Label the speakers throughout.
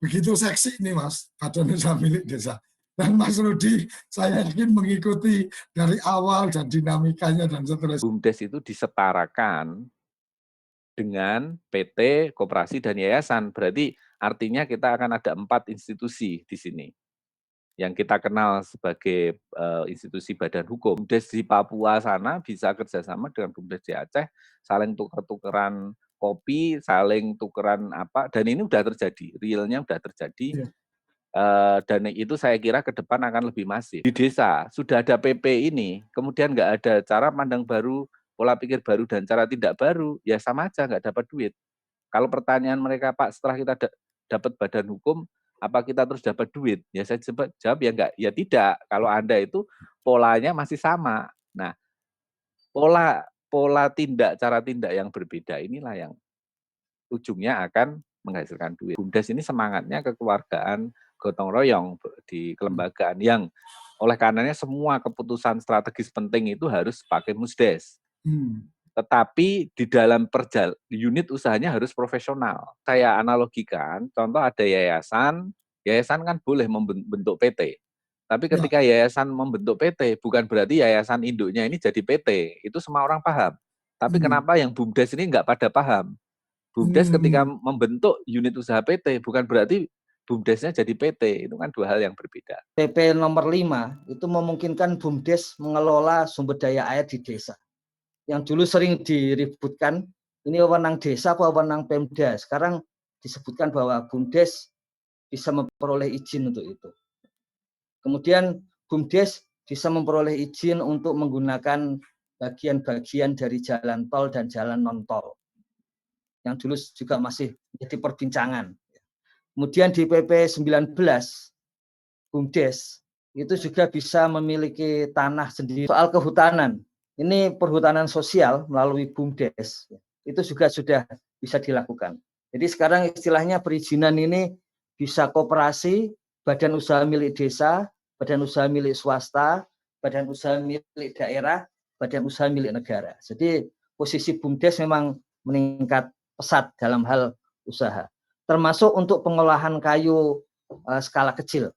Speaker 1: begitu seksi ini Mas, badan usaha milik desa. Dan Mas Rudi, saya yakin mengikuti dari awal dan dinamikanya dan seterusnya.
Speaker 2: BUMDes itu disetarakan dengan PT, koperasi, dan yayasan. Berarti artinya kita akan ada 4 institusi di sini yang kita kenal sebagai institusi badan hukum. BUMDes di Papua sana bisa kerjasama dengan BUMDes di Aceh, saling tuker-tukeran kopi, saling tukeran apa, dan ini udah terjadi, realnya udah terjadi.
Speaker 1: Iya.
Speaker 2: Dan itu saya kira ke depan akan lebih masif. Di desa sudah ada PP ini, kemudian nggak ada cara pandang baru, pola pikir baru, dan cara tidak baru, ya sama aja nggak dapat duit. Kalau pertanyaan mereka, Pak, setelah kita dapat badan hukum, apa kita terus dapat duit? Ya saya jawab ya enggak, ya tidak. Kalau Anda itu polanya masih sama. Nah, pola pola tindak, cara tindak yang berbeda inilah yang ujungnya akan menghasilkan duit. BUMDes ini semangatnya kekeluargaan, gotong royong di kelembagaan yang oleh karenanya semua keputusan strategis penting itu harus pakai musdes. Tetapi di dalam unit usahanya harus profesional. Saya analogikan, contoh ada yayasan, yayasan kan boleh membentuk PT. Tapi ketika yayasan membentuk PT, bukan berarti yayasan induknya ini jadi PT. Itu semua orang paham. Tapi kenapa yang BUMDes ini nggak pada paham? BUMDes ketika membentuk unit usaha PT, bukan berarti BUMDesnya jadi PT. Itu kan 2 hal yang berbeda.
Speaker 3: PP nomor 5 itu memungkinkan BUMDes mengelola sumber daya air di desa. Yang dulu sering diributkan, ini wewenang desa apa wewenang Pemda. Sekarang disebutkan bahwa BUMDes bisa memperoleh izin untuk itu. Kemudian BUMDes bisa memperoleh izin untuk menggunakan bagian-bagian dari jalan tol dan jalan non-tol. Yang dulu juga masih menjadi perbincangan. Kemudian di PP 19, BUMDes itu juga bisa memiliki tanah sendiri. Soal kehutanan, ini perhutanan sosial melalui BUMDes, itu juga sudah bisa dilakukan. Jadi sekarang istilahnya perizinan ini bisa koperasi, badan usaha milik desa, badan usaha milik swasta, badan usaha milik daerah, badan usaha milik negara. Jadi posisi BUMDes memang meningkat pesat dalam hal usaha, termasuk untuk pengolahan kayu skala kecil.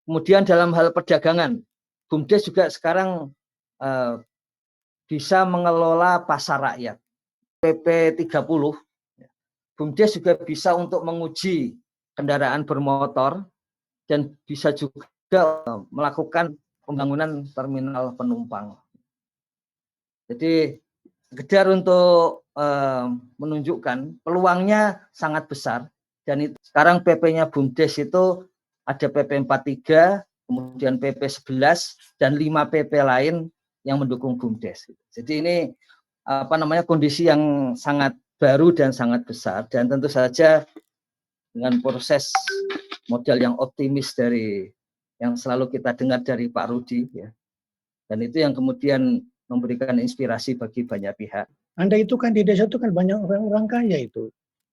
Speaker 3: Kemudian dalam hal perdagangan, BUMDes juga sekarang bisa mengelola pasar rakyat. PP 30, BUMDes juga bisa untuk menguji kendaraan bermotor dan bisa juga melakukan pembangunan terminal penumpang. Jadi sekedar untuk menunjukkan peluangnya sangat besar, dan itu sekarang PP-nya BUMDes itu ada PP 43, kemudian PP 11 dan 5 PP lain yang mendukung BUMDes. Jadi ini kondisi yang sangat baru dan sangat besar, dan tentu saja dengan proses modal yang optimis dari yang selalu kita dengar dari Pak Rudi, ya. Dan itu yang kemudian memberikan inspirasi bagi banyak pihak.
Speaker 4: Anda itu kan di desa itu kan banyak orang-orang kaya itu.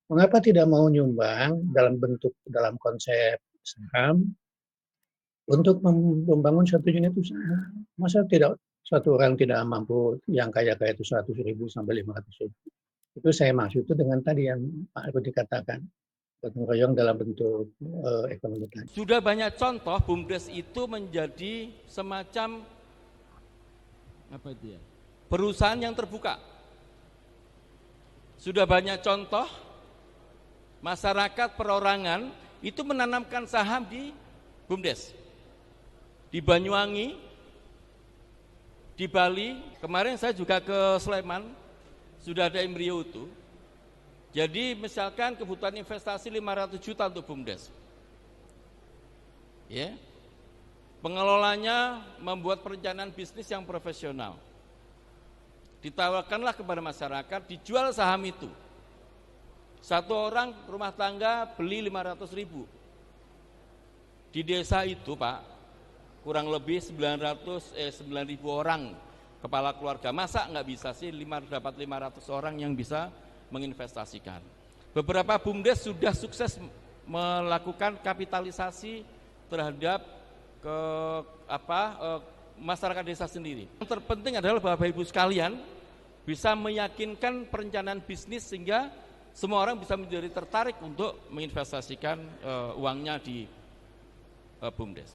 Speaker 4: Mengapa tidak mau nyumbang dalam konsep saham untuk membangun satu unit usaha? Masa satu orang tidak mampu, yang kaya-kaya itu 100.000 sampai 500.000. Itu saya maksud itu dengan tadi yang Pak Rudi katakan, gotong royong dalam bentuk ekonomi tadi.
Speaker 5: Sudah banyak contoh BUMDes itu menjadi semacam perusahaan yang terbuka. Sudah banyak contoh masyarakat perorangan itu menanamkan saham di BUMDes. Di Banyuwangi, di Bali, kemarin saya juga ke Sleman, sudah ada embrio itu. Jadi misalkan kebutuhan investasi 500 juta untuk BUMDes. Ya. Pengelolanya membuat perencanaan bisnis yang profesional. Ditawarkanlah kepada masyarakat, dijual saham itu. Satu orang rumah tangga beli 500.000. Di desa itu, Pak, kurang lebih 9.000 orang kepala keluarga. Masa nggak bisa sih dapat 500 orang yang bisa menginvestasikan. Beberapa BUMDes sudah sukses melakukan kapitalisasi terhadap masyarakat desa sendiri. Yang terpenting adalah Bapak Ibu sekalian bisa meyakinkan perencanaan bisnis sehingga semua orang bisa menjadi tertarik untuk menginvestasikan uangnya di BUMDes.